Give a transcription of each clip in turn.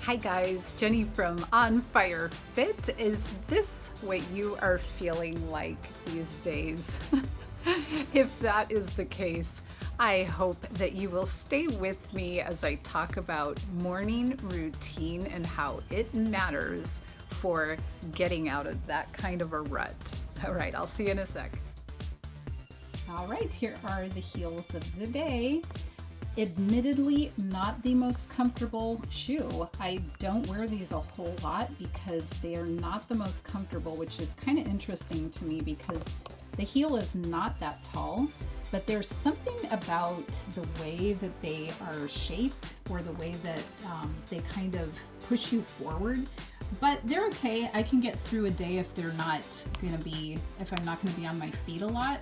Hi guys, Jenny from On Fire Fit. Is this what you are feeling like these days? If that is the case, I hope that you will stay with me as I talk about morning routine and how it matters for getting out of that kind of a rut. All right, I'll see you in a sec. All right, here are the heels of the day. Admittedly, not the most comfortable shoe. I don't wear these a whole lot because they are not the most comfortable, which is kind of interesting to me because the heel is not that tall, but there's something about the way that they are shaped or the way that they kind of push you forward. But they're okay. I can get through a day if I'm not going to be on my feet a lot.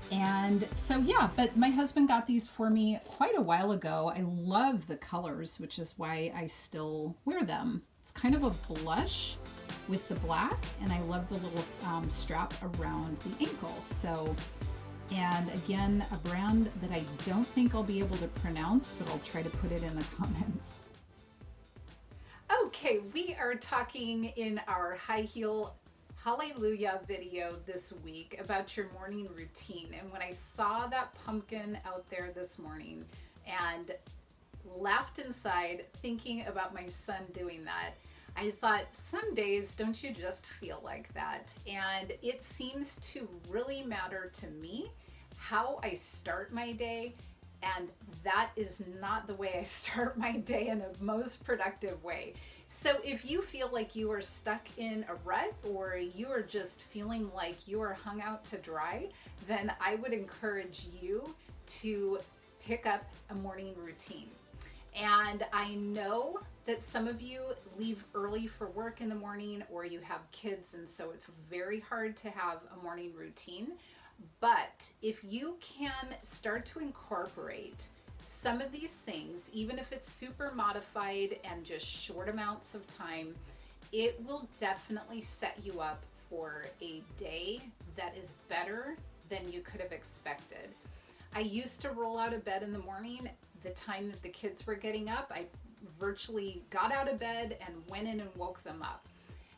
And so, yeah, but my husband got these for me quite a while ago. I love the colors, which is why I still wear them. It's kind of a blush with the black, and I love the little strap around the ankle. So, and again, a brand that I don't think I'll be able to pronounce, but I'll try to put it in the comments. Okay, we are talking in our high heel hallelujah video this week about your morning routine. And when I saw that pumpkin out there this morning and laughed inside thinking about my son doing that, I thought, some days don't you just feel like that? And it seems to really matter to me how I start my day. And that is not the way I start my day in a most productive way. So if you feel like you are stuck in a rut or you are just feeling like you are hung out to dry, then I would encourage you to pick up a morning routine. And I know that some of you leave early for work in the morning or you have kids, and so it's very hard to have a morning routine. But if you can start to incorporate some of these things, even if it's super modified and just short amounts of time, it will definitely set you up for a day that is better than you could have expected. I used to roll out of bed in the morning the time that the kids were getting up. I virtually got out of bed and went in and woke them up.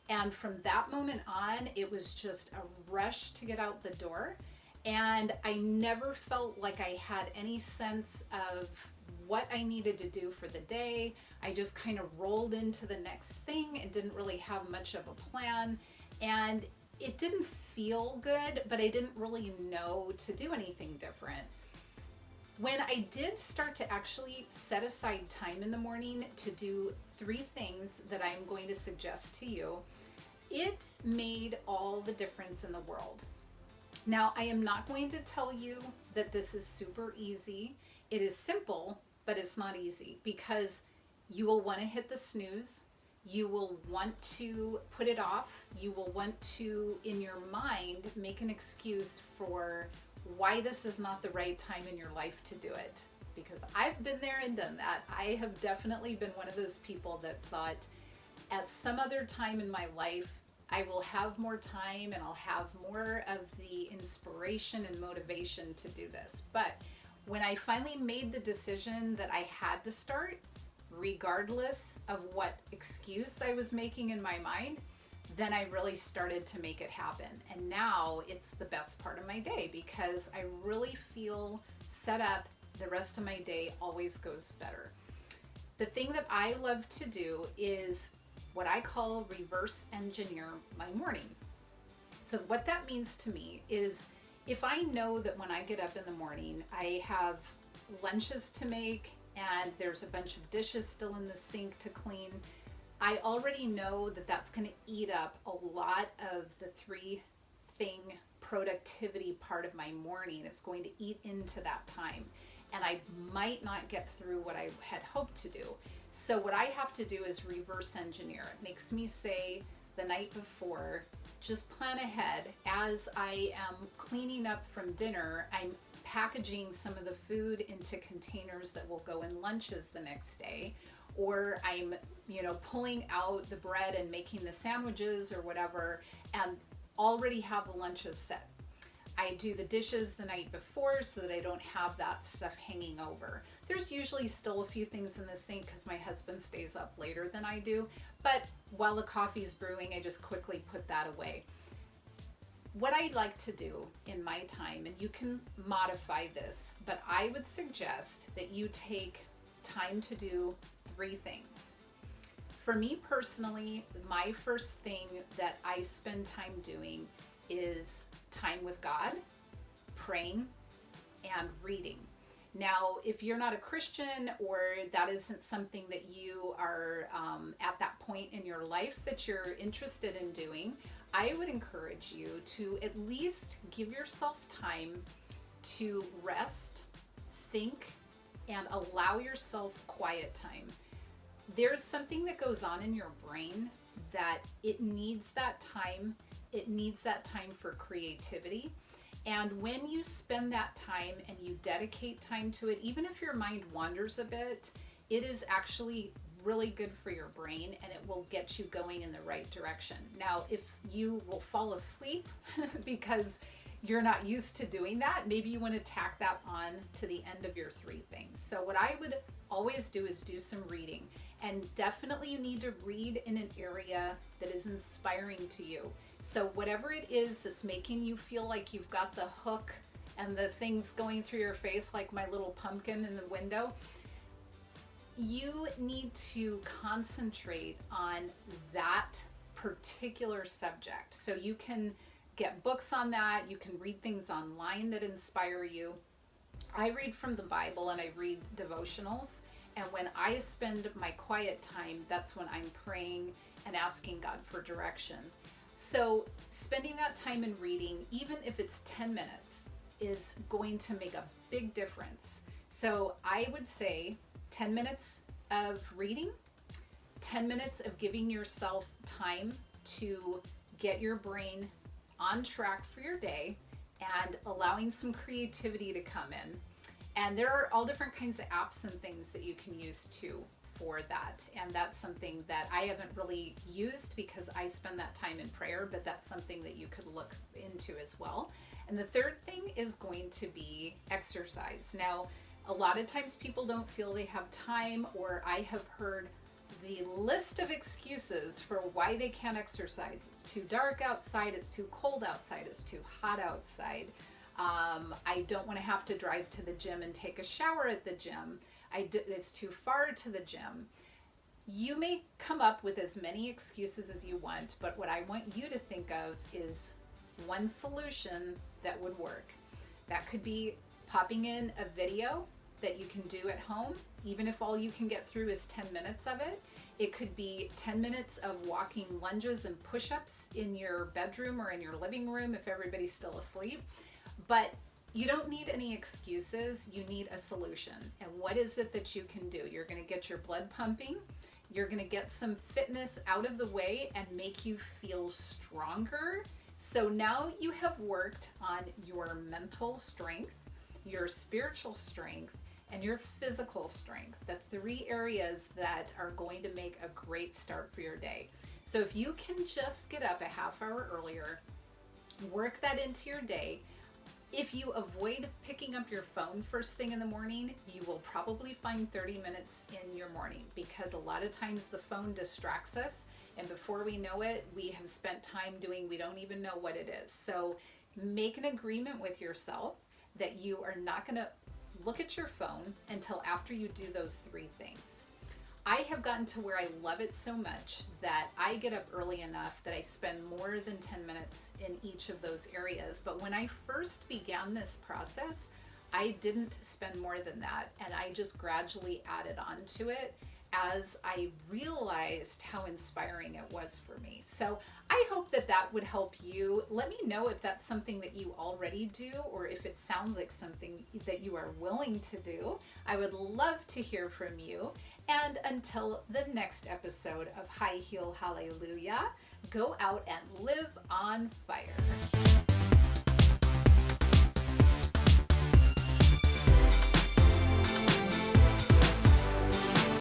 And from that moment on, it was just a rush to get out the door. And I never felt like I had any sense of what I needed to do for the day. I just kind of rolled into the next thing and didn't really have much of a plan. And it didn't feel good, but I didn't really know to do anything different. When I did start to actually set aside time in the morning to do 3 things that I'm going to suggest to you, it made all the difference in the world. Now, I am not going to tell you that this is super easy. It is simple, but it's not easy because you will want to hit the snooze. You will want to put it off. You will want to, in your mind, make an excuse for why this is not the right time in your life to do it. Because I've been there and done that. I have definitely been one of those people that thought at some other time in my life, I will have more time and I'll have more of the inspiration and motivation to do this. But when I finally made the decision that I had to start, regardless of what excuse I was making in my mind, then I really started to make it happen. And now it's the best part of my day because I really feel set up. The rest of my day always goes better. The thing that I love to do is what I call reverse engineer my morning. So what that means to me is if I know that when I get up in the morning, I have lunches to make and there's a bunch of dishes still in the sink to clean, I already know that that's going to eat up a lot of the 3-thing productivity part of my morning. It's going to eat into that time. And I might not get through what I had hoped to do. So what I have to do is reverse engineer. It makes me say the night before, just plan ahead. As I am cleaning up from dinner, I'm packaging some of the food into containers that will go in lunches the next day. Or I'm, pulling out the bread and making the sandwiches or whatever and already have the lunches set. I I do the dishes the night before so that I don't have that stuff hanging over. There's usually still a few things in the sink because my husband stays up later than I do, but while the coffee's brewing, I just quickly put that away. What I like to do in my time, and you can modify this, but I would suggest that you take time to do 3 things. For me personally, my first thing that I spend time doing is time with God, praying, and reading. Now, if you're not a Christian or that isn't something that you are at that point in your life that you're interested in doing, I would encourage you to at least give yourself time to rest, think, and allow yourself quiet time. There's something that goes on in your brain that it needs that time. It needs that time for creativity. And when you spend that time and you dedicate time to it, even if your mind wanders a bit, it is actually really good for your brain and it will get you going in the right direction. Now, if you will fall asleep because you're not used to doing that, maybe you want to tack that on to the end of your 3 things. So what I would always do is do some reading. And definitely you need to read in an area that is inspiring to you. So whatever it is that's making you feel like you've got the hook and the things going through your face like my little pumpkin in the window, you need to concentrate on that particular subject. So you can get books on that, you can read things online that inspire you. I read from the Bible and I read devotionals. And when I spend my quiet time, that's when I'm praying and asking God for direction. So spending that time in reading, even if it's 10 minutes, is going to make a big difference. So I would say 10 minutes of reading, 10 minutes of giving yourself time to get your brain on track for your day and allowing some creativity to come in. And there are all different kinds of apps and things that you can use too for that. And that's something that I haven't really used because I spend that time in prayer, but that's something that you could look into as well. And the third thing is going to be exercise. Now, a lot of times people don't feel they have time, or I have heard the list of excuses for why they can't exercise. It's too dark outside, it's too cold outside, it's too hot outside. I don't want to have to drive to the gym and take a shower at the gym. It's too far to the gym. You may come up with as many excuses as you want, but what I want you to think of is one solution that would work. That could be popping in a video that you can do at home, even if all you can get through is 10 minutes of it. It could be 10 minutes of walking lunges and push-ups in your bedroom or in your living room if everybody's still asleep. But you don't need any excuses, you need a solution. And what is it that you can do? You're going to get your blood pumping, you're going to get some fitness out of the way and make you feel stronger. So now you have worked on your mental strength, your spiritual strength, and your physical strength, the 3 areas that are going to make a great start for your day. So if you can just get up a half hour earlier, work that into your day. If you avoid picking up your phone first thing in the morning, you will probably find 30 minutes in your morning, because a lot of times the phone distracts us, and before we know it, we have spent time doing we don't even know what it is. So make an agreement with yourself that you are not going to look at your phone until after you do those 3 things. I have gotten to where I love it so much that I get up early enough that I spend more than 10 minutes in each of those areas. But when I first began this process, I didn't spend more than that, and I just gradually added on to it as I realized how inspiring it was for me. So I hope that that would help you. Let me know if that's something that you already do, or if it sounds like something that you are willing to do. I would love to hear from you. And until the next episode of High Heel Hallelujah, go out and live on fire.